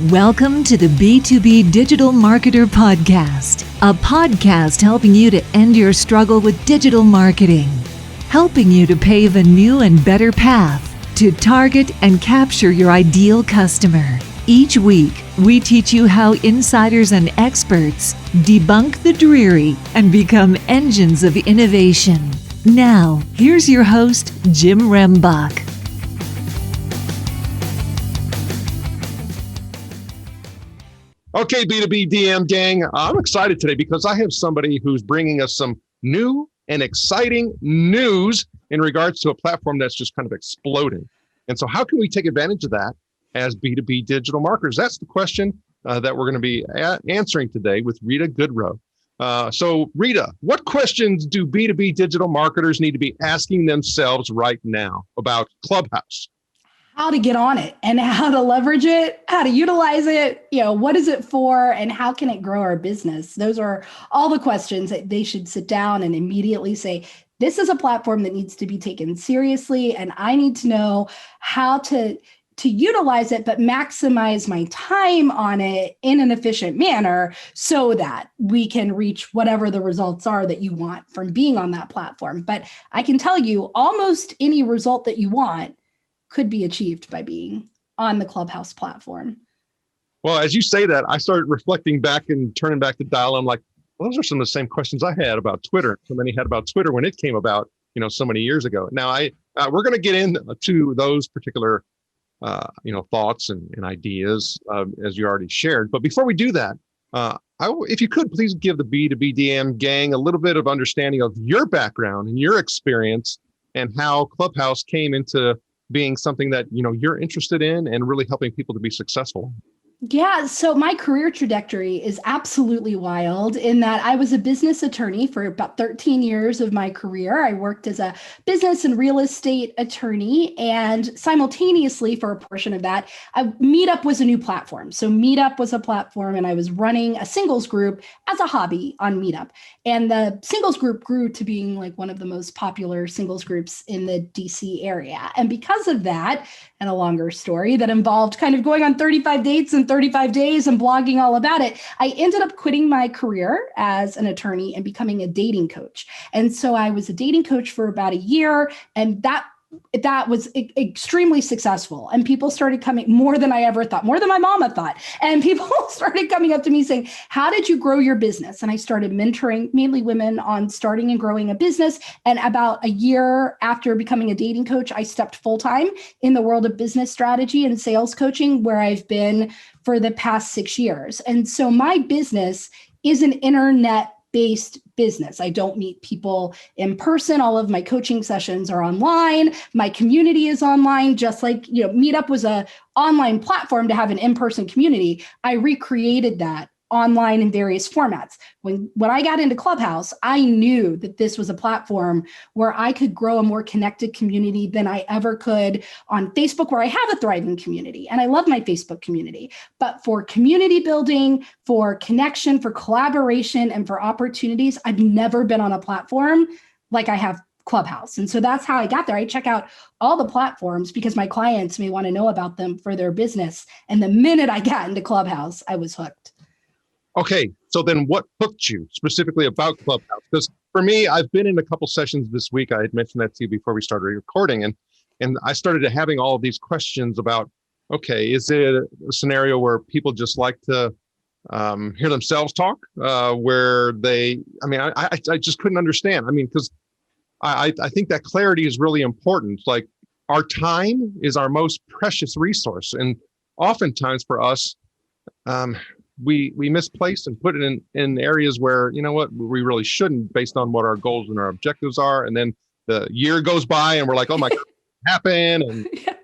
Welcome to the B2B Digital Marketer Podcast, a podcast helping you to end your struggle with digital marketing, helping you to pave a new and better path to target and capture your ideal customer. Each week, we teach you how insiders and experts debunk the dreary and become engines of innovation. Now, here's your host, Jim Rembach. Okay, B2B DM gang, I'm excited today because I have somebody who's bringing us some new and exciting news in regards to a platform that's just kind of exploding. And so how can we take advantage of that as B2B digital marketers? That's the question that we're going to be answering today with Rita Goodroe. So Rita, what questions do B2B digital marketers need to be asking themselves right now about Clubhouse? How to get on it and how to leverage it, how to utilize it, what is it for, and how can it grow our business? Those are all the questions that they should sit down and immediately say, this is a platform that needs to be taken seriously, and I need to know how to utilize it, but maximize my time on it in an efficient manner so that we can reach whatever the results are that you want from being on that platform. But I can tell you, almost any result that you want could be achieved by being on the Clubhouse platform. Well, as you say that, I started reflecting back and turning back the dial. I'm like, well, those are some of the same questions I had about Twitter. So many had about Twitter when it came about, so many years ago. Now, we're going to get into those particular, thoughts and ideas as you already shared. But before we do that, if you could please give the B2B DM gang a little bit of understanding of your background and your experience and how Clubhouse came into being something that, you're interested in and really helping people to be successful. Yeah, so my career trajectory is absolutely wild in that I was a business attorney for about 13 years of my career. I worked as a business and real estate attorney, and simultaneously for a portion of that, Meetup was a new platform. So Meetup was a platform, and I was running a singles group as a hobby on Meetup. And the singles group grew to being like one of the most popular singles groups in the DC area. And because of that, and a longer story that involved kind of going on 35 dates in 35 days and blogging all about it, I ended up quitting my career as an attorney and becoming a dating coach. And so I was a dating coach for about a year, and that was extremely successful. And people started coming, more than I ever thought, more than my mama thought. And people started coming up to me saying, how did you grow your business? And I started mentoring mainly women on starting and growing a business. And about a year after becoming a dating coach, I stepped full-time in the world of business strategy and sales coaching, where I've been for the past 6 years. And so my business is an internet-based business. I don't meet people in person. All of my coaching sessions are online. My community is online. Just like, Meetup was an online platform to have an in-person community. I recreated that online in various formats. When I got into Clubhouse, I knew that this was a platform where I could grow a more connected community than I ever could on Facebook, where I have a thriving community. And I love my Facebook community. But for community building, for connection, for collaboration, and for opportunities, I've never been on a platform like I have Clubhouse. And so that's how I got there. I check out all the platforms because my clients may want to know about them for their business. And the minute I got into Clubhouse, I was hooked. Okay, so then what hooked you specifically about Clubhouse? Because for me, I've been in a couple sessions this week. I had mentioned that to you before we started recording, and I started having all of these questions about, okay, is it a scenario where people just like to hear themselves talk, where I just couldn't understand. Because I think that clarity is really important. Like, our time is our most precious resource, and oftentimes for us, we misplace and put it in areas where, we really shouldn't, based on what our goals and our objectives are. And then the year goes by and we're like, oh my God, what happened? And yeah.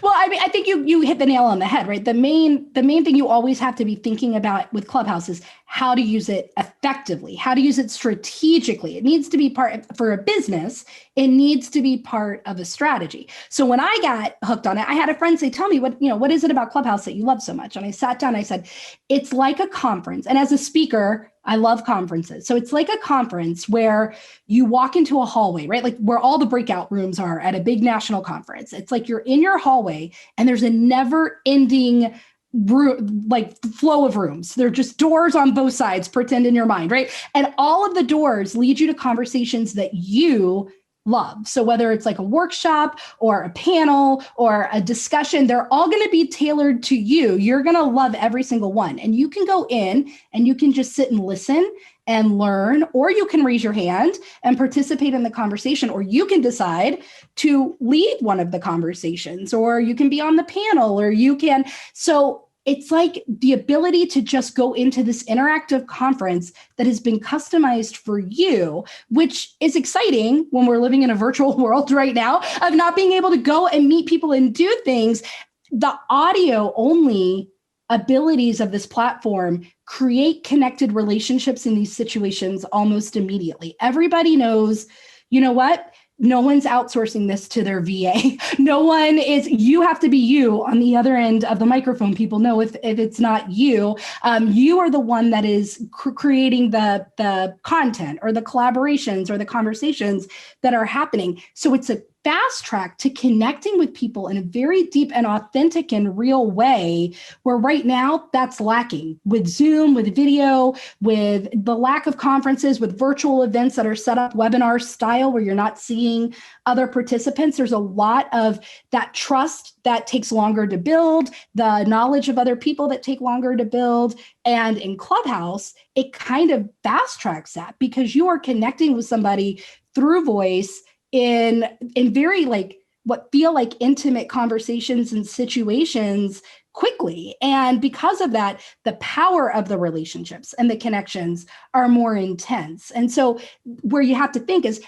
Well, I think you hit the nail on the head, right? The main thing you always have to be thinking about with Clubhouse is how to use it effectively, how to use it strategically. It needs to be for a business. It needs to be part of a strategy. So when I got hooked on it, I had a friend say, tell me what is it about Clubhouse that you love so much? And I sat down, I said, it's like a conference. And as a speaker, I love conferences. So it's like a conference where you walk into a hallway, right? Like where all the breakout rooms are at a big national conference. It's like you're in your hallway and there's a never ending like flow of rooms. They're just doors on both sides, pretend in your mind, right? And all of the doors lead you to conversations that you love. So whether it's like a workshop or a panel or a discussion, they're all going to be tailored to you. You're going to love every single one. And you can go in and you can just sit and listen and learn, or you can raise your hand and participate in the conversation, or you can decide to lead one of the conversations, or you can be on the panel, or you can. So it's like the ability to just go into this interactive conference that has been customized for you, which is exciting when we're living in a virtual world right now of not being able to go and meet people and do things. The audio only abilities of this platform create connected relationships in these situations almost immediately. Everybody knows, you know what? No one's outsourcing this to their VA. No one is, you have to be you on the other end of the microphone. People know if it's not you, you are the one that is creating the content or the collaborations or the conversations that are happening. So it's a fast track to connecting with people in a very deep and authentic and real way, where right now that's lacking with Zoom, with video, with the lack of conferences, with virtual events that are set up webinar style where you're not seeing other participants. There's a lot of that trust that takes longer to build, the knowledge of other people that take longer to build. And in Clubhouse, it kind of fast tracks that because you are connecting with somebody through voice in very like what feel like intimate conversations and situations quickly. And because of that, the power of the relationships and the connections are more intense. And so where you have to think is,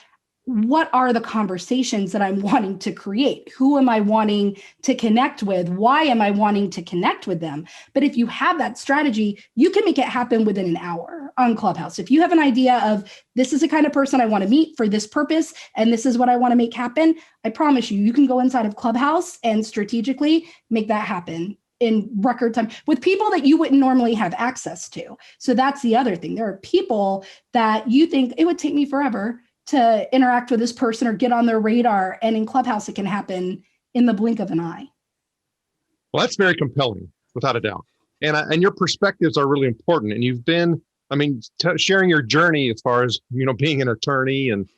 what are the conversations that I'm wanting to create? Who am I wanting to connect with? Why am I wanting to connect with them? But if you have that strategy, you can make it happen within an hour on Clubhouse. If you have an idea of, this is the kind of person I want to meet for this purpose, and this is what I want to make happen, I promise you, you can go inside of Clubhouse and strategically make that happen in record time with people that you wouldn't normally have access to. So that's the other thing. There are people that you think it would take me forever to interact with this person or get on their radar. And in Clubhouse, it can happen in the blink of an eye. Well, that's very compelling, without a doubt. And your perspectives are really important. And you've been, sharing your journey as far as, being an attorney and,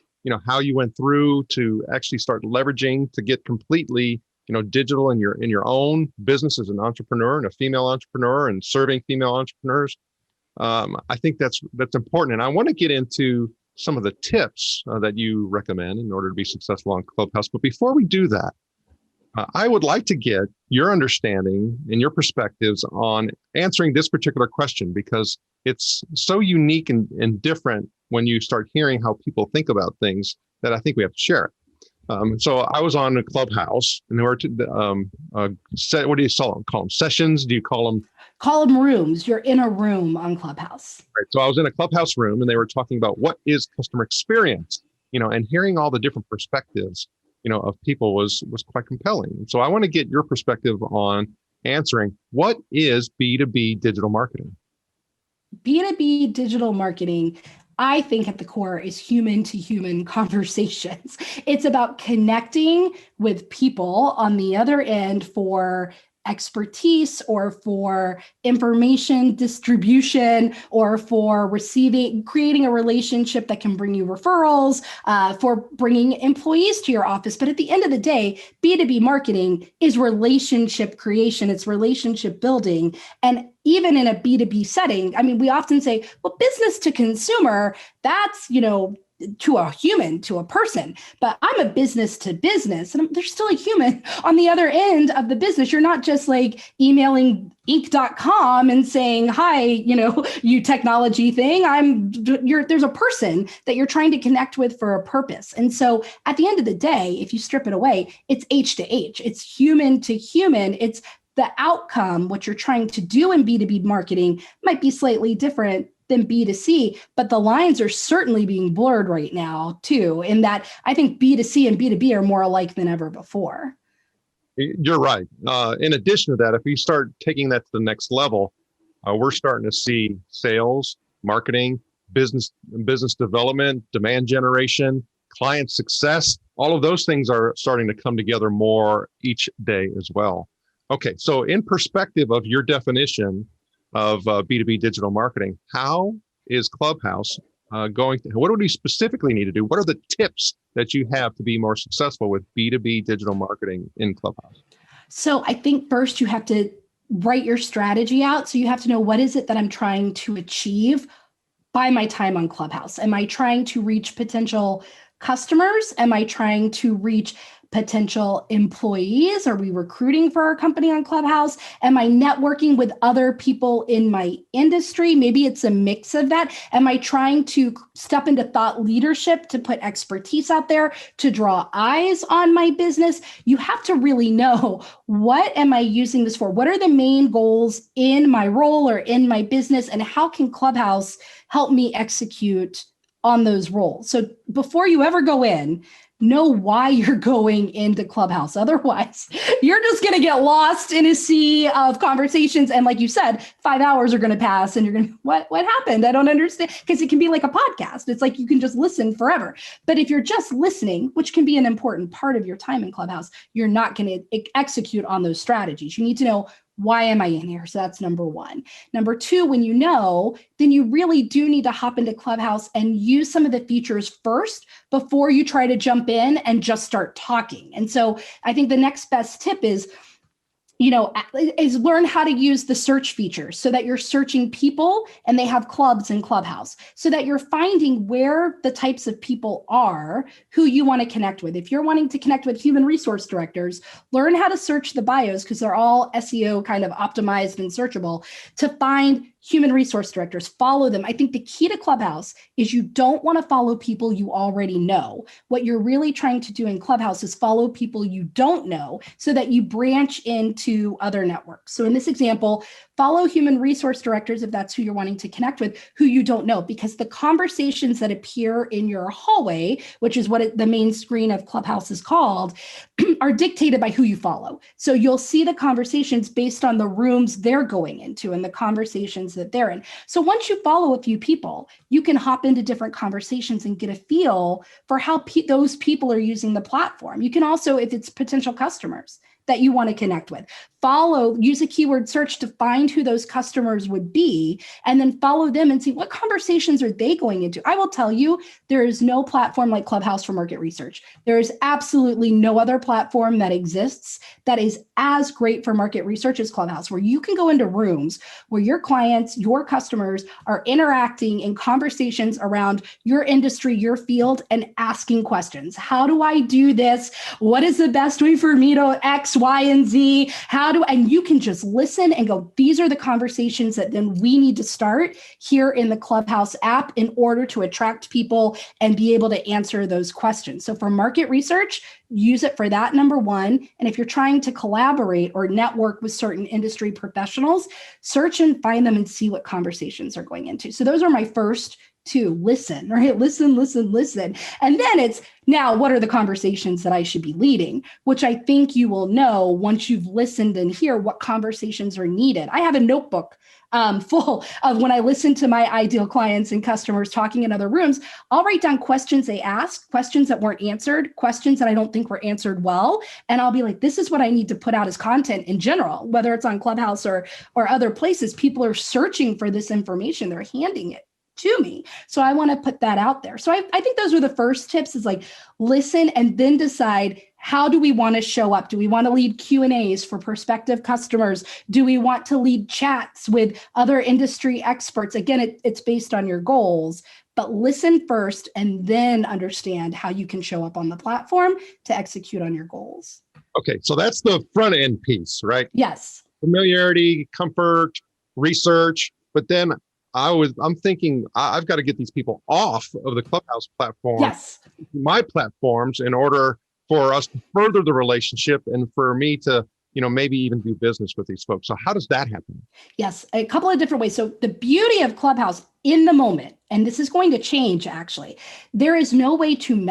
how you went through to actually start leveraging to get completely, digital in your own business as an entrepreneur and a female entrepreneur and serving female entrepreneurs. I think that's important. And I want to get into some of the tips that you recommend in order to be successful on Clubhouse. But before we do that, I would like to get your understanding and your perspectives on answering this particular question, because it's so unique and different when you start hearing how people think about things that I think we have to share it. So I was on a Clubhouse, and there were what do you call them? Sessions? Do you call them? Call them rooms. You're in a room on Clubhouse. Right. So I was in a Clubhouse room, and they were talking about what is customer experience, and hearing all the different perspectives, of people was quite compelling. So I want to get your perspective on answering, what is B2B digital marketing? B2B digital marketing, I think at the core, is human to human conversations. It's about connecting with people on the other end for expertise or for information distribution or for creating a relationship that can bring you referrals, for bringing employees to your office. But at the end of the day, B2B marketing is relationship creation. It's relationship building. And even in a B2B setting, we often say, well, business to consumer, that's, to a human, to a person, but I'm a business to business, and there's still a human on the other end of the business. You're not just like emailing Inc.com and saying, hi, you technology thing. There's a person that you're trying to connect with for a purpose. And so at the end of the day, if you strip it away, it's H to H, it's human to human. It's the outcome, what you're trying to do in B2B marketing might be slightly different than B2C, but the lines are certainly being blurred right now too, in that I think B2C and B2B are more alike than ever before. You're right. In addition to that, if we start taking that to the next level, we're starting to see sales, marketing, business development, demand generation, client success. All of those things are starting to come together more each day as well. Okay, so in perspective of your definition of B2B digital marketing, how is Clubhouse what do we specifically need to do? What are the tips that you have to be more successful with B2B digital marketing in Clubhouse? So I think first you have to write your strategy out. So you have to know, what is it that I'm trying to achieve by my time on Clubhouse? Am I trying to reach potential customers? Am I trying to reach potential employees? Are we recruiting for our company on Clubhouse? Am I networking with other people in my industry? Maybe it's a mix of that. Am I trying to step into thought leadership to put expertise out there to draw eyes on my business? You have to really know, what am I using this for? What are the main goals in my role or in my business? And how can Clubhouse help me execute on those roles? So before you ever go in, know why you're going into Clubhouse. Otherwise, you're just going to get lost in a sea of conversations. And like you said, 5 hours are going to pass and you're going to, what happened? I don't understand. Because it can be like a podcast. It's like you can just listen forever. But if you're just listening, which can be an important part of your time in Clubhouse, you're not going to execute on those strategies. You need to know, why am I in here? So that's number one. Number two, when you know, then you really do need to hop into Clubhouse and use some of the features first before you try to jump in and just start talking. And so I think the next best tip is learn how to use the search features so that you're searching people and they have clubs in Clubhouse so that you're finding where the types of people are who you want to connect with. If you're wanting to connect with human resource directors, learn how to search the bios because they're all SEO kind of optimized and searchable to find human resource directors. Follow them. I think the key to Clubhouse is you don't want to follow people you already know. What you're really trying to do in Clubhouse is follow people you don't know so that you branch into other networks. So in this example, follow human resource directors if that's who you're wanting to connect with, who you don't know, because the conversations that appear in your hallway, which is what the main screen of Clubhouse is called, are dictated by who you follow. So you'll see the conversations based on the rooms they're going into and the conversations that they're in. So once you follow a few people, you can hop into different conversations and get a feel for how those people are using the platform. You can also, if it's potential customers that you want to connect with, use a keyword search to find who those customers would be, and then follow them and see what conversations are they going into. I will tell you, there is no platform like Clubhouse for market research. There is absolutely no other platform that exists that is as great for market research as Clubhouse, where you can go into rooms where your clients, your customers are interacting in conversations around your industry, your field, and asking questions. How do I do this? What is the best way for me to X, Y, and Z? And you can just listen and go, these are the conversations that then we need to start here in the Clubhouse app in order to attract people and be able to answer those questions. So for market research, use it for that, number one. And if you're trying to collaborate or network with certain industry professionals, search and find them and see what conversations are going into. So those are my first two. Listen, right? Listen. And then it's, now, what are the conversations that I should be leading? Which I think you will know once you've listened and hear what conversations are needed. I have a notebook full of when I listen to my ideal clients and customers talking in other rooms, I'll write down questions they asked, questions that weren't answered, questions that I don't think were answered well. And I'll be like, this is what I need to put out as content in general, whether it's on Clubhouse or other places. People are searching for this information. They're handing it to me. So I want to put that out there. So I think those are the first tips, is like listen and then decide, how do we want to show up? Do we want to lead Q&As for prospective customers? Do we want to lead chats with other industry experts? Again, it's based on your goals, but listen first and then understand how you can show up on the platform to execute on your goals. Okay, so that's the front end piece, right? Yes. Familiarity, comfort, research, but then I'm thinking I've got to get these people off of the Clubhouse platform, yes, my platforms, in order for us to further the relationship and for me to, maybe even do business with these folks. So how does that happen? Yes, a couple of different ways. So the beauty of Clubhouse in the moment, and this is going to change actually, there is no way to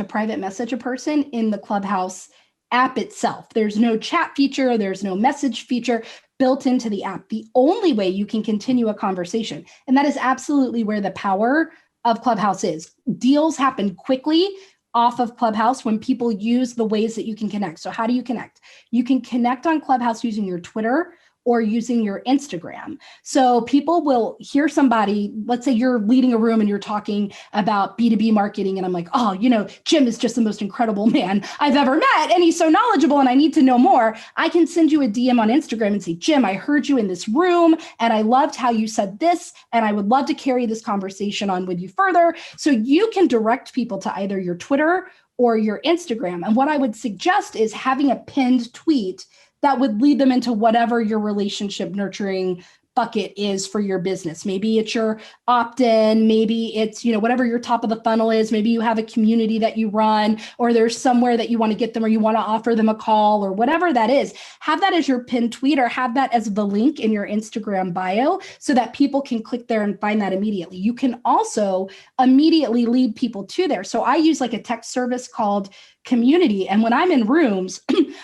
private message a person in the Clubhouse app itself. There's no chat feature, there's no message feature built into the app. The only way you can continue a conversation, and that is absolutely where the power of Clubhouse is. Deals happen quickly off of Clubhouse when people use the ways that you can connect. So how do you connect? You can connect on Clubhouse using your Twitter or using your Instagram. So people will hear somebody, let's say you're leading a room and you're talking about B2B marketing. And I'm like, oh, Jim is just the most incredible man I've ever met. And he's so knowledgeable and I need to know more. I can send you a DM on Instagram and say, Jim, I heard you in this room and I loved how you said this. And I would love to carry this conversation on with you further. So you can direct people to either your Twitter or your Instagram. And what I would suggest is having a pinned tweet that would lead them into whatever your relationship nurturing bucket is for your business. Maybe it's your opt-in, maybe it's, whatever your top of the funnel is. Maybe you have a community that you run, or there's somewhere that you want to get them, or you want to offer them a call, or whatever that is. Have that as your pinned tweet, or have that as the link in your Instagram bio so that people can click there and find that immediately. You can also immediately lead people to there. So I use like a text service called Community. And when I'm in rooms,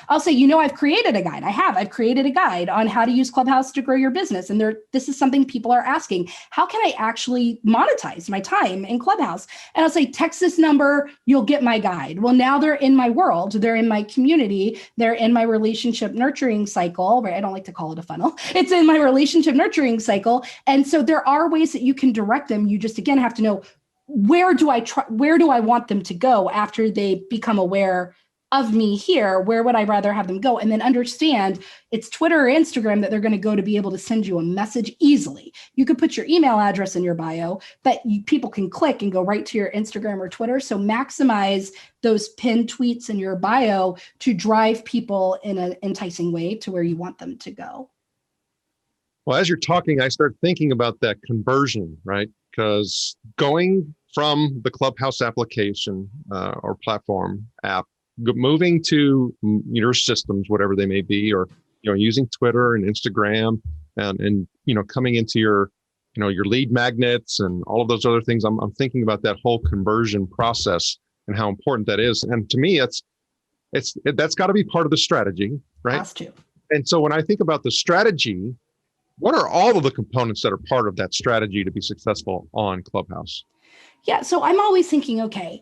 I'll say, I've created a guide. I've created a guide on how to use Clubhouse to grow your business. And this is something people are asking. How can I actually monetize my time in Clubhouse? And I'll say, text this number, you'll get my guide. Well, now they're in my world. They're in my community. They're in my relationship nurturing cycle, right? I don't like to call it a funnel. It's in my relationship nurturing cycle. And so there are ways that you can direct them. You just, again, have to know, where do I want them to go after they become aware of me here? Where would I rather have them go? And then understand it's Twitter or Instagram that they're going to go to be able to send you a message easily. You could put your email address in your bio, but people can click and go right to your Instagram or Twitter. So maximize those pinned tweets in your bio to drive people in an enticing way to where you want them to go. Well, as you're talking, I start thinking about that conversion, right? Because going from the Clubhouse application or platform app, moving to your systems, whatever they may be, or using Twitter and Instagram, and coming into your lead magnets and all of those other things. I'm thinking about that whole conversion process and how important that is. And to me, that's got to be part of the strategy, right? Has to. And so when I think about the strategy, what are all of the components that are part of that strategy to be successful on Clubhouse? Yeah, so I'm always thinking, okay,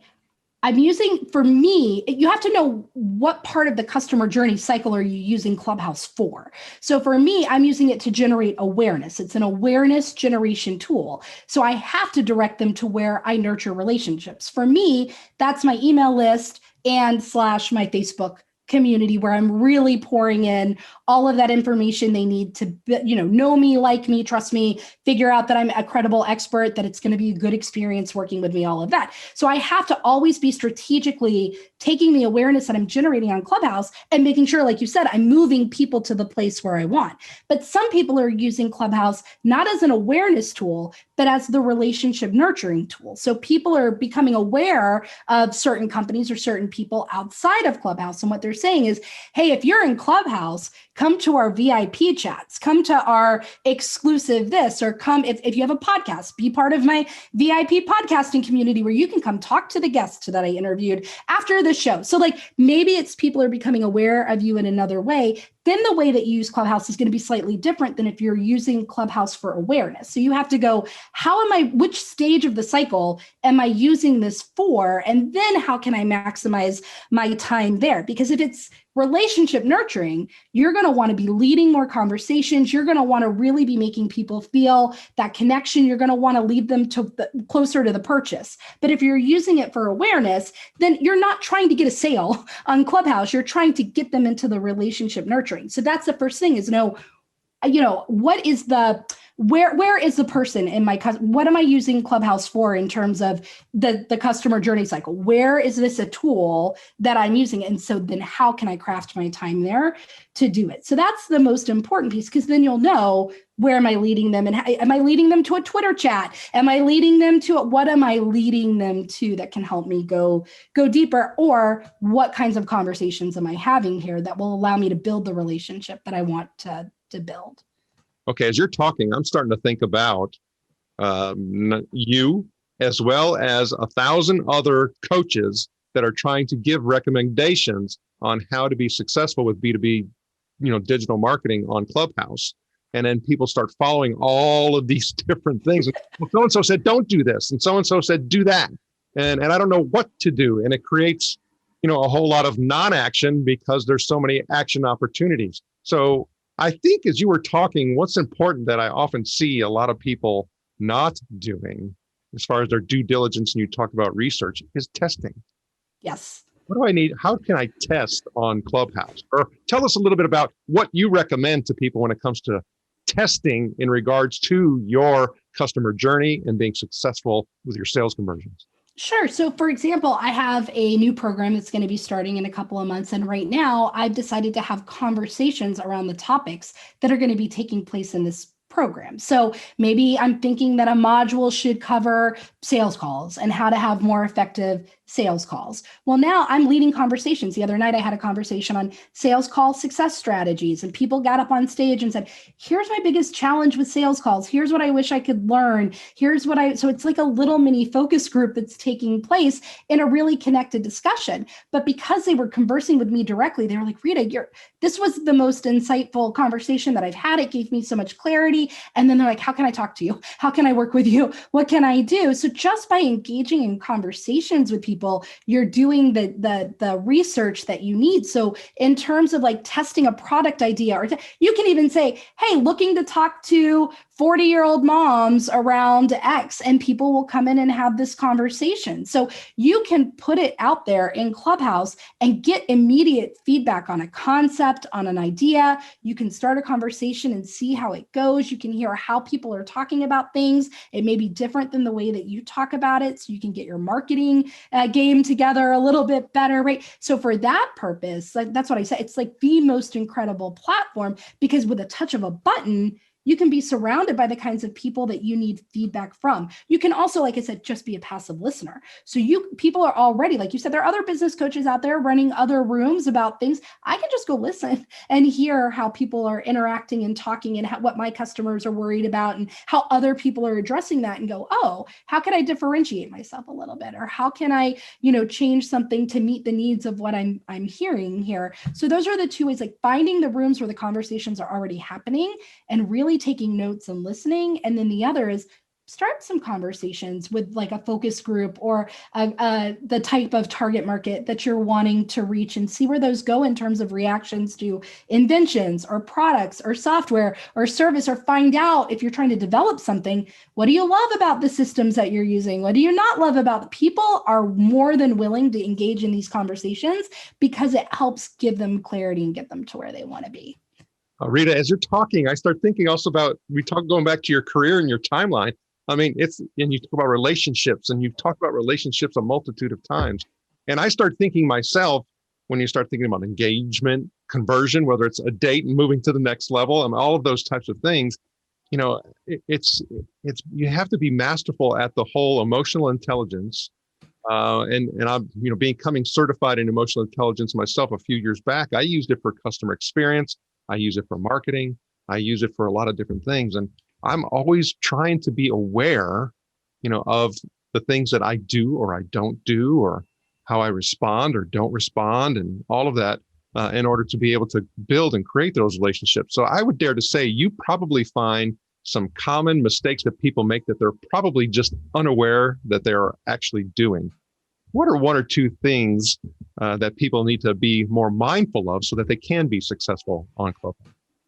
for me, you have to know what part of the customer journey cycle are you using Clubhouse for. So for me, I'm using it to generate awareness. It's an awareness generation tool. So I have to direct them to where I nurture relationships. For me, that's my email list and / my Facebook community, where I'm really pouring in all of that information they need to, know me, like me, trust me, figure out that I'm a credible expert, that it's going to be a good experience working with me, all of that. So I have to always be strategically taking the awareness that I'm generating on Clubhouse and making sure, like you said, I'm moving people to the place where I want. But some people are using Clubhouse not as an awareness tool, but as the relationship nurturing tool. So people are becoming aware of certain companies or certain people outside of Clubhouse. And what they're saying is, hey, if you're in Clubhouse, come to our VIP chats, come to our exclusive this, or come, if you have a podcast, be part of my VIP podcasting community where you can come talk to the guests that I interviewed after the show. So like maybe it's people are becoming aware of you in another way. Then the way that you use Clubhouse is going to be slightly different than if you're using Clubhouse for awareness. So you have to go, which stage of the cycle am I using this for? And then how can I maximize my time there? Because if it's relationship nurturing, you're going to want to be leading more conversations. You're going to want to really be making people feel that connection. You're going to want to lead them to closer to the purchase. But if you're using it for awareness, then you're not trying to get a sale on Clubhouse. You're trying to get them into the relationship nurturing. So that's the first thing is what is where is the person in what am I using Clubhouse for in terms of the customer journey cycle? Where is this a tool that I'm using? And so then how can I craft my time there to do it? So that's the most important piece, because then you'll know, where am I leading them? And am I leading them to a Twitter chat? Am I leading them to what am I leading them to that can help me go deeper? Or what kinds of conversations am I having here that will allow me to build the relationship that I want to build? Okay, as you're talking, I'm starting to think about you as well as 1,000 other coaches that are trying to give recommendations on how to be successful with B2B, digital marketing on Clubhouse. And then people start following all of these different things. Well, so-and-so said, don't do this. And so-and-so said, do that. and I don't know what to do. And it creates, a whole lot of non-action because there's so many action opportunities. So I think as you were talking, what's important that I often see a lot of people not doing as far as their due diligence, and you talk about research, is testing. Yes. What do I need? How can I test on Clubhouse? Or tell us a little bit about what you recommend to people when it comes to testing in regards to your customer journey and being successful with your sales conversions. Sure. So, for example, I have a new program that's going to be starting in a couple of months. And right now, I've decided to have conversations around the topics that are going to be taking place in this program. So maybe I'm thinking that a module should cover sales calls and how to have more effective sales calls. Well, now I'm leading conversations. The other night I had a conversation on sales call success strategies, and people got up on stage and said, here's my biggest challenge with sales calls. Here's what I wish I could learn. So it's like a little mini focus group that's taking place in a really connected discussion. But because they were conversing with me directly, they were like, Rita, this was the most insightful conversation that I've had. It gave me so much clarity. And then they're like, how can I talk to you? How can I work with you? What can I do? So just by engaging in conversations with people, you're doing the research that you need. So in terms of like testing a product idea, or you can even say, hey, looking to talk to 40-year-old moms around X, and people will come in and have this conversation. So you can put it out there in Clubhouse and get immediate feedback on a concept, on an idea. You can start a conversation and see how it goes. You can hear how people are talking about things. It may be different than the way that you talk about it. So you can get your marketing game together a little bit better, right? So for that purpose, that's what I said. It's like the most incredible platform, because with a touch of a button, you can be surrounded by the kinds of people that you need feedback from. You can also, like I said, just be a passive listener. So people are already, like you said, there are other business coaches out there running other rooms about things. I can just go listen and hear how people are interacting and talking, and what my customers are worried about, and how other people are addressing that, and go, oh, how can I differentiate myself a little bit? Or how can I, change something to meet the needs of what I'm hearing here? So those are the two ways, like finding the rooms where the conversations are already happening and really taking notes and listening. And then the other is start some conversations with like a focus group or the type of target market that you're wanting to reach, and see where those go in terms of reactions to inventions or products or software or service, or find out if you're trying to develop something, what do you love about the systems that you're using? What do you not love about it? People are more than willing to engage in these conversations because it helps give them clarity and get them to where they want to be. Rita, as you're talking, I start thinking also about, going back to your career and your timeline. I mean, and you talk about relationships, and you've talked about relationships a multitude of times. And I start thinking myself, when you start thinking about engagement, conversion, whether it's a date and moving to the next level, and all of those types of things, it's you have to be masterful at the whole emotional intelligence. And I'm, becoming certified in emotional intelligence myself a few years back. I used it for customer experience. I use it for marketing. I use it for a lot of different things. And I'm always trying to be aware, of the things that I do or I don't do, or how I respond or don't respond, and all of that in order to be able to build and create those relationships. So I would dare to say you probably find some common mistakes that people make that they're probably just unaware that they're actually doing. What are one or two things that people need to be more mindful of so that they can be successful on Clubhouse?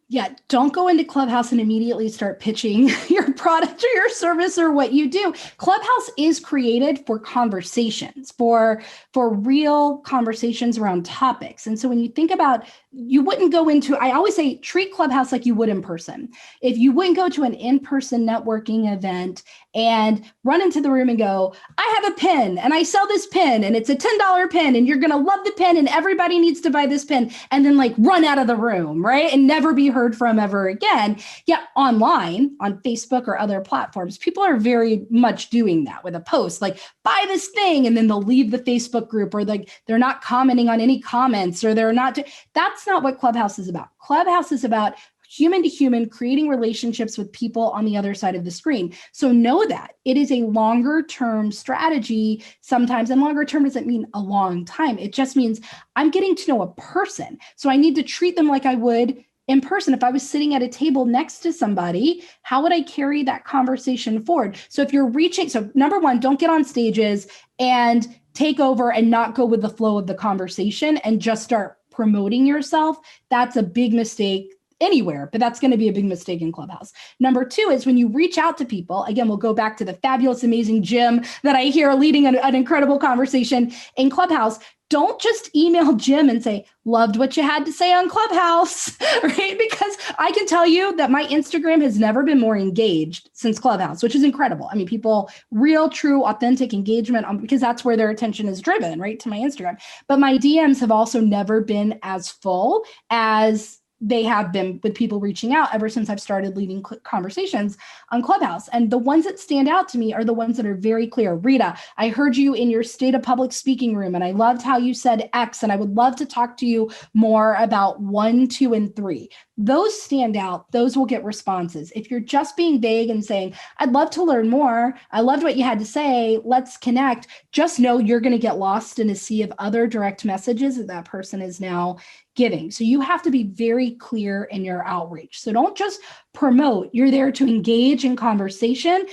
Yeah, don't go into Clubhouse and immediately start pitching your product or your service or what you do. Clubhouse is created for conversations, for real conversations around topics. And so when you think about, you wouldn't go into, I always say, treat Clubhouse like you would in person. If you wouldn't go to an in-person networking event and run into the room and go, I have a pen and I sell this pen and it's a $10 pen and you're going to love the pen and everybody needs to buy this pen, and then like run out of the room, right? And never be heard from ever again. Yeah, online, on Facebook or other platforms, people are very much doing that with a post, like buy this thing, and then they'll leave the Facebook group, or like they're not commenting on any comments, or they're not. That's not what Clubhouse is about. Clubhouse is about human to human, creating relationships with people on the other side of the screen. So know that it is a longer term strategy sometimes, and longer term doesn't mean a long time. It just means I'm getting to know a person. So I need to treat them like I would in person, if I was sitting at a table next to somebody, how would I carry that conversation forward? So if you're reaching, so number one, don't get on stages and take over and not go with the flow of the conversation and just start promoting yourself. That's a big mistake anywhere, but that's going to be a big mistake in Clubhouse. Number two is when you reach out to people, again, we'll go back to the fabulous, amazing Jim that I hear leading an incredible conversation in Clubhouse. Don't just email Jim and say, loved what you had to say on Clubhouse, right? Because I can tell you that my Instagram has never been more engaged since Clubhouse, which is incredible. I mean, people, real, true, authentic engagement because that's where their attention is driven, right? To my Instagram. But my DMs have also never been as full as they have been with people reaching out ever since I've started leading conversations on Clubhouse. And the ones that stand out to me are the ones that are very clear. Rita, I heard you in your State of Public Speaking room, and I loved how you said X, and I would love to talk to you more about 1, 2, and 3. Those stand out. Those will get responses. If you're just being vague and saying, I'd love to learn more, I loved what you had to say, let's connect, just know you're going to get lost in a sea of other direct messages that person is now giving. So you have to be very clear in your outreach. So don't just promote. You're there to engage in conversation,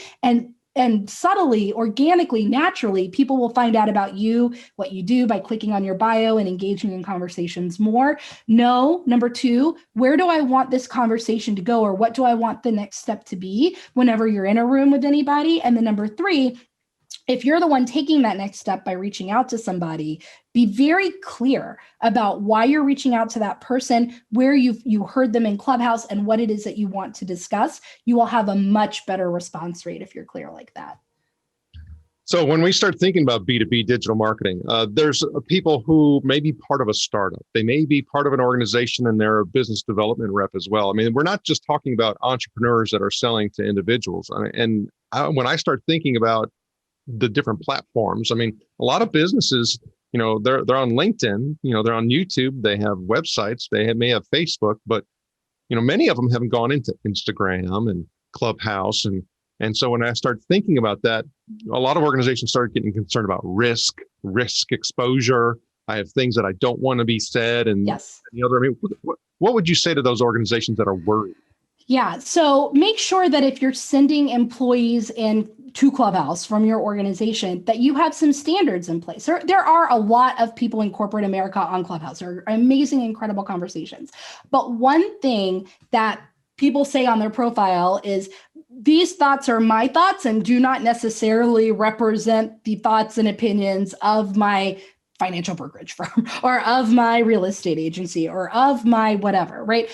and subtly, organically, naturally, people will find out about you, what you do by clicking on your bio and engaging in conversations more. No, number two, where do I want this conversation to go, or what do I want the next step to be whenever you're in a room with anybody? And then number three, if you're the one taking that next step by reaching out to somebody, be very clear about why you're reaching out to that person, where you heard them in Clubhouse, and what it is that you want to discuss. You will have a much better response rate if you're clear like that. So when we start thinking about B2B digital marketing, there's people who may be part of a startup. They may be part of an organization and they're a business development rep as well. I mean, we're not just talking about entrepreneurs that are selling to individuals. When I start thinking about the different platforms, I mean, a lot of businesses, they're on LinkedIn, they're on YouTube, they have websites, may have Facebook, but many of them haven't gone into Instagram and Clubhouse. And so when I start thinking about that, a lot of organizations start getting concerned about risk exposure. I have things that I don't want to be said. And yes. What would you say to those organizations that are worried? Yeah. So make sure that if you're sending employees to Clubhouse from your organization, that you have some standards in place. There are a lot of people in corporate America on Clubhouse. There are amazing, incredible conversations. But one thing that people say on their profile is, these thoughts are my thoughts and do not necessarily represent the thoughts and opinions of my financial brokerage firm or of my real estate agency or of my whatever, right?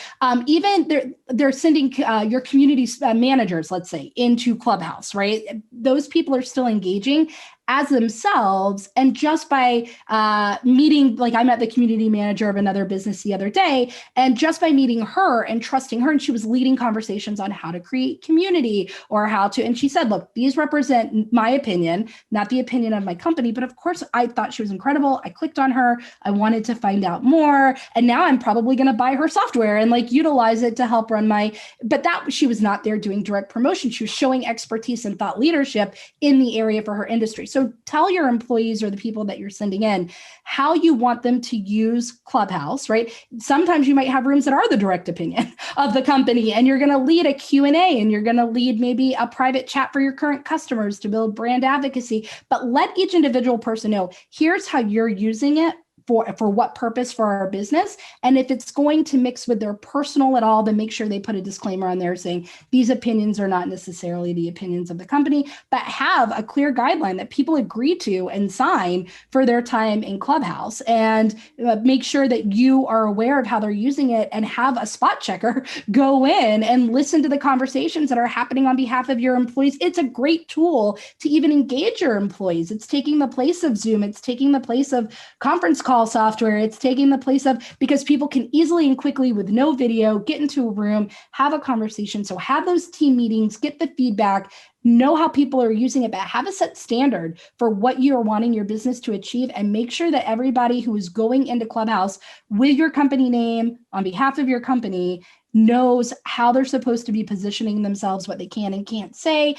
Even they're sending your community managers, let's say, into Clubhouse, right? Those people are still engaging as themselves. And just by meeting, like I met the community manager of another business the other day, and just by meeting her and trusting her, and she was leading conversations on how to create community or how to, and she said, look, these represent my opinion, not the opinion of my company. But of course, I thought she was incredible. I clicked on her. I wanted to find out more. And now I'm probably going to buy her software and utilize it to help run she was not there doing direct promotion. She was showing expertise and thought leadership in the area for her industry. So tell your employees or the people that you're sending in how you want them to use Clubhouse, right? Sometimes you might have rooms that are the direct opinion of the company, and you're going to lead a Q&A, and you're going to lead maybe a private chat for your current customers to build brand advocacy. But let each individual person know, here's how you're using it for what purpose for our business. And if it's going to mix with their personal at all, then make sure they put a disclaimer on there saying these opinions are not necessarily the opinions of the company, but have a clear guideline that people agree to and sign for their time in Clubhouse. And make sure that you are aware of how they're using it and have a spot checker go in and listen to the conversations that are happening on behalf of your employees. It's a great tool to even engage your employees. It's taking the place of Zoom. It's taking the place of conference call software. It's taking the place of, because people can easily and quickly with no video get into a room, have a conversation. So have those team meetings, get the feedback, know how people are using it, but have a set standard for what you're wanting your business to achieve, and make sure that everybody who is going into Clubhouse with your company name on behalf of your company knows how they're supposed to be positioning themselves, what they can and can't say,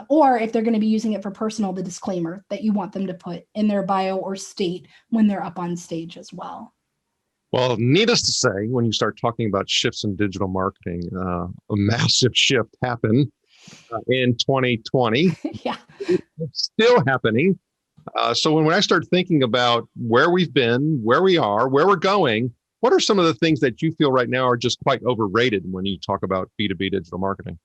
or if they're going to be using it for personal, the disclaimer that you want them to put in their bio or state when they're up on stage as well. Well, needless to say, when you start talking about shifts in digital marketing, a massive shift happened in 2020. Yeah. It's still happening. So when I start thinking about where we've been, where we are, where we're going, what are some of the things that you feel right now are just quite overrated when you talk about B2B digital marketing?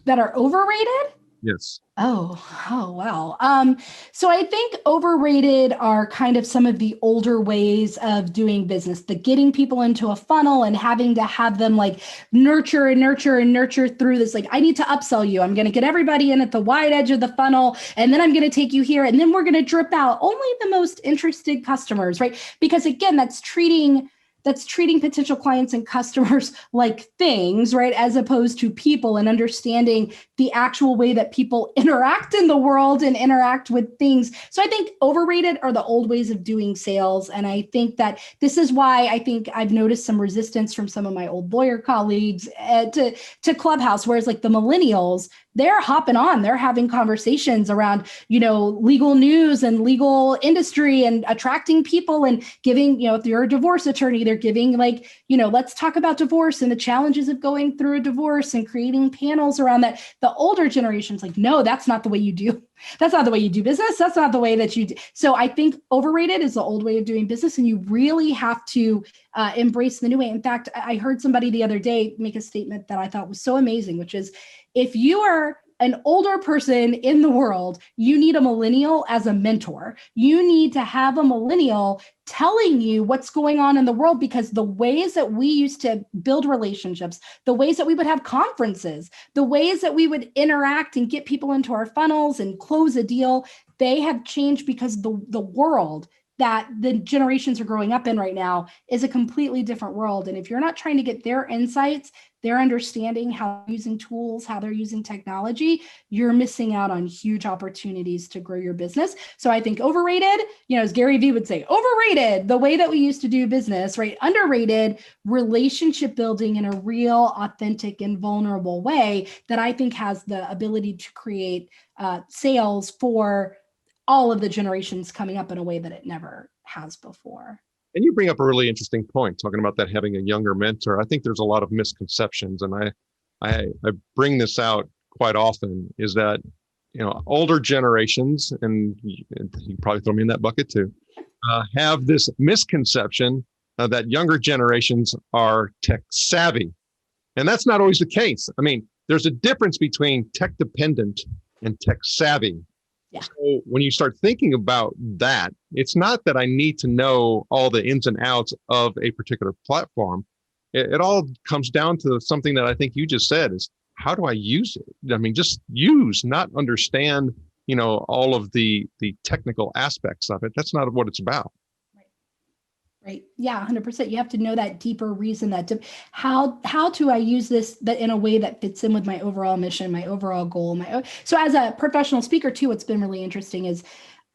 That are overrated? Yes. Oh, wow. So I think overrated are kind of some of the older ways of doing business, the getting people into a funnel and having to have them like nurture and nurture and nurture through this. Like, I need to upsell you. I'm going to get everybody in at the wide edge of the funnel, and then I'm going to take you here, and then we're going to drip out only the most interested customers, right? Because again, that's treating potential clients and customers like things, right? As opposed to people, and understanding the actual way that people interact in the world and interact with things. So I think overrated are the old ways of doing sales. And I think that this is why I think I've noticed some resistance from some of my old lawyer colleagues to Clubhouse, whereas like the millennials, they're hopping on, they're having conversations around, legal news and legal industry and attracting people and giving, if you're a divorce attorney, they're giving like, let's talk about divorce and the challenges of going through a divorce and creating panels around that. The older generation's like, no, that's not the way you do. That's not the way you do business. That's not the way that you do. So I think overrated is the old way of doing business, and you really have to embrace the new way. In fact, I heard somebody the other day make a statement that I thought was so amazing, which is, if you are an older person in the world, you need a millennial as a mentor. You need to have a millennial telling you what's going on in the world, because the ways that we used to build relationships, the ways that we would have conferences, the ways that we would interact and get people into our funnels and close a deal, they have changed, because the world that the generations are growing up in right now is a completely different world. And if you're not trying to get their insights, their understanding, how they're using tools, how they're using technology, you're missing out on huge opportunities to grow your business. So I think overrated, as Gary Vee would say, overrated, the way that we used to do business, right? Underrated, relationship building in a real, authentic, and vulnerable way that I think has the ability to create sales for all of the generations coming up in a way that it never has before. And you bring up a really interesting point, talking about that having a younger mentor. I think there's a lot of misconceptions, and I bring this out quite often, is that older generations, and you probably throw me in that bucket too, have this misconception that younger generations are tech savvy, and that's not always the case. I mean, there's a difference between tech dependent and tech savvy. Yeah. So when you start thinking about that, it's not that I need to know all the ins and outs of a particular platform. It all comes down to something that I think you just said, is how do I use it? I mean, just use, not understand, all of the technical aspects of it. That's not what it's about. Right. Yeah, 100%. You have to know that deeper reason, how do I use this that in a way that fits in with my overall mission, my overall goal, so as a professional speaker too, what's been really interesting is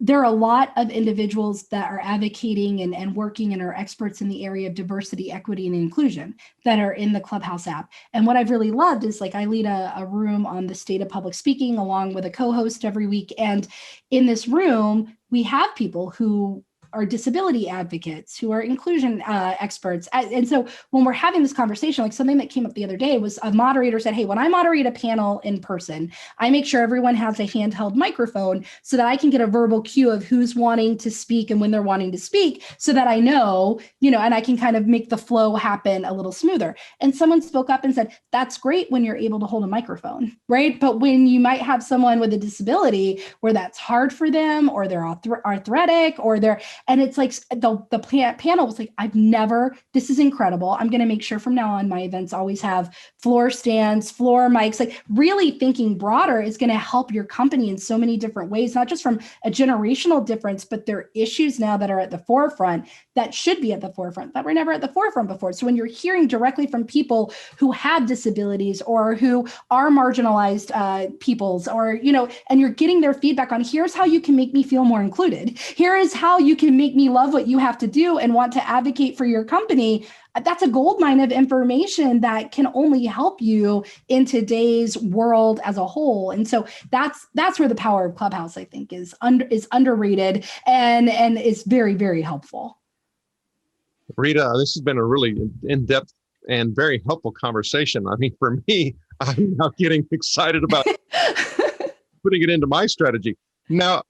there are a lot of individuals that are advocating and working and are experts in the area of diversity, equity, and inclusion that are in the Clubhouse app. And what I've really loved is, like, I lead a room on the state of public speaking along with a co-host every week. And in this room, we have people who are disability advocates, who are inclusion experts. And so when we're having this conversation, like something that came up the other day was a moderator said, hey, when I moderate a panel in person, I make sure everyone has a handheld microphone so that I can get a verbal cue of who's wanting to speak and when they're wanting to speak, so that I know, and I can kind of make the flow happen a little smoother. And someone spoke up and said, that's great when you're able to hold a microphone, right? But when you might have someone with a disability where that's hard for them, or they're arthritic, or and it's like the panel was like, this is incredible. I'm going to make sure from now on my events always have floor stands, floor mics. Like, really thinking broader is going to help your company in so many different ways, not just from a generational difference, but there are issues now that are at the forefront that should be at the forefront that were never at the forefront before. So when you're hearing directly from people who have disabilities or who are marginalized peoples, or, and you're getting their feedback on, here's how you can make me feel more included. Here is how you can make me love what you have to do and want to advocate for your company. That's a goldmine of information that can only help you in today's world as a whole. And so that's where the power of Clubhouse, I think, is underrated and is very, very helpful. Rita, this has been a really in-depth and very helpful conversation. I mean, for me, I'm now getting excited about putting it into my strategy. Now,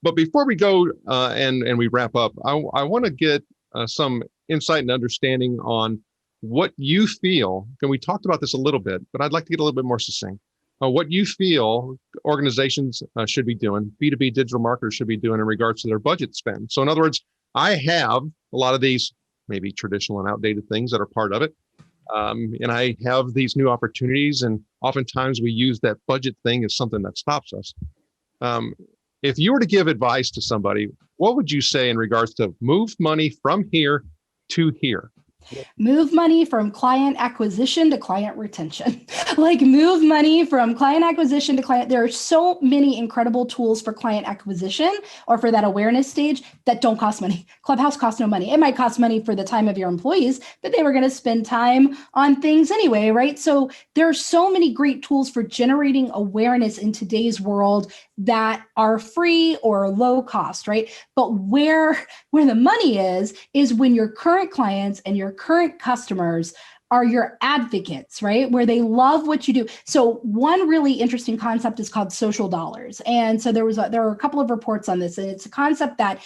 but before we go and we wrap up, I want to get some insight and understanding on what you feel, and we talked about this a little bit, but I'd like to get a little bit more succinct. What you feel organizations should be doing, B2B digital marketers should be doing in regards to their budget spend. So in other words, I have a lot of these maybe traditional and outdated things that are part of it. And I have these new opportunities, and oftentimes we use that budget thing as something that stops us. If you were to give advice to somebody, what would you say in regards to move money from here to here? Move money from client acquisition to client retention. Like move money from client acquisition to client. There are so many incredible tools for client acquisition or for that awareness stage that don't cost money. Clubhouse costs no money. It might cost money for the time of your employees, but they were going to spend time on things anyway, right? So there are so many great tools for generating awareness in today's world that are free or low cost, right? But where the money is when your current clients and your current customers are your advocates, right? Where they love what you do. So one really interesting concept is called social dollars. And so there are a couple of reports on this, and it's a concept that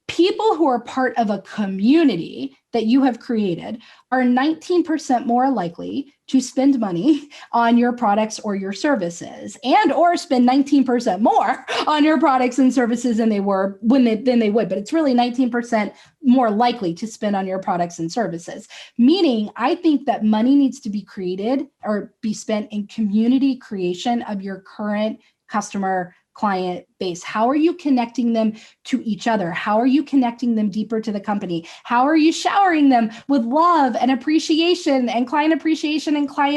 people who are part of a community that you have created are 19% more likely to spend money on your products or your services, and or spend 19% more on your products and services than they would. But it's really 19% more likely to spend on your products and services. Meaning, I think that money needs to be created or be spent in community creation of your current customer client base. How are you connecting them to each other? How are you connecting them deeper to the company? How are you showering them with love and appreciation and client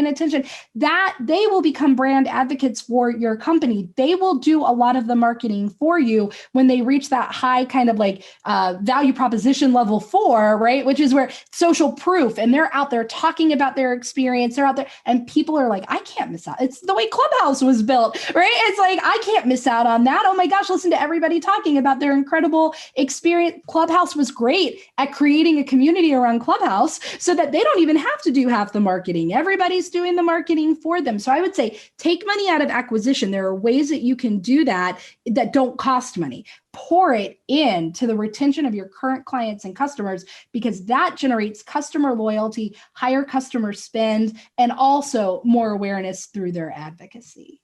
attention? That they will become brand advocates for your company. They will do a lot of the marketing for you when they reach that high kind of like value proposition level 4, right? Which is where social proof, and they're out there talking about their experience. They're out there and people are like, I can't miss out. It's the way Clubhouse was built, right? It's like, I can't miss out on that. Oh my gosh, listen to everybody talking about their incredible experience. Clubhouse was great at creating a community around Clubhouse so that they don't even have to do half the marketing. Everybody's doing the marketing for them. So I would say take money out of acquisition. There are ways that you can do that don't cost money. Pour it into the retention of your current clients and customers, because that generates customer loyalty, higher customer spend, and also more awareness through their advocacy.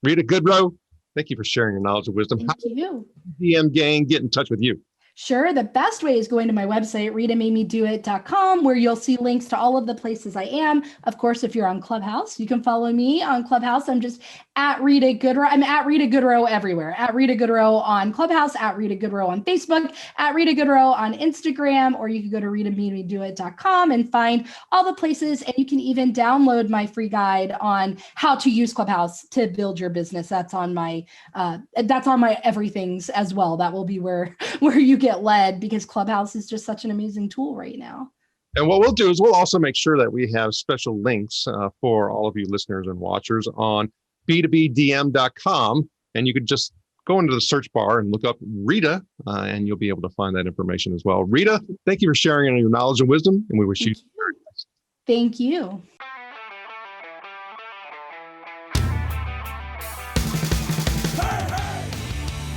Rita Goodroe, thank you for sharing your knowledge and wisdom. Thank you. DM gang, get in touch with you. Sure. The best way is going to my website, ritamademedoit.com, where you'll see links to all of the places I am. Of course, if you're on Clubhouse, you can follow me on Clubhouse. I'm just at Rita Goodroe. I'm at Rita Goodroe everywhere. At Rita Goodroe on Clubhouse, at Rita Goodroe on Facebook, at Rita Goodroe on Instagram, or you can go to ritamademedoit.com and find all the places. And you can even download my free guide on how to use Clubhouse to build your business. That's on my everythings as well. That will be where you get led, because Clubhouse is just such an amazing tool right now. And what we'll do is we'll also make sure that we have special links for all of you listeners and watchers on b2bdm.com. And you could just go into the search bar and look up Rita, and you'll be able to find that information as well. Rita, thank you for sharing your knowledge and wisdom, and we wish you the very best. Thank you.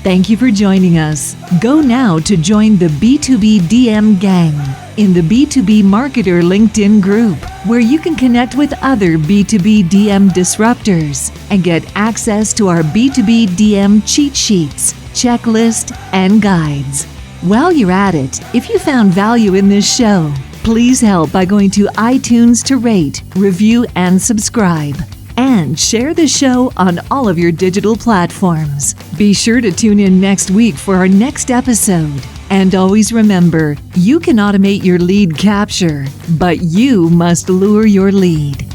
Thank you for joining us. Go now to join the B2B DM gang in the B2B Marketer LinkedIn group, where you can connect with other B2B DM disruptors and get access to our B2B DM cheat sheets, checklist, and guides. While you're at it, if you found value in this show, please help by going to iTunes to rate, review, and subscribe. And share the show on all of your digital platforms. Be sure to tune in next week for our next episode. And always remember, you can automate your lead capture, but you must lure your lead.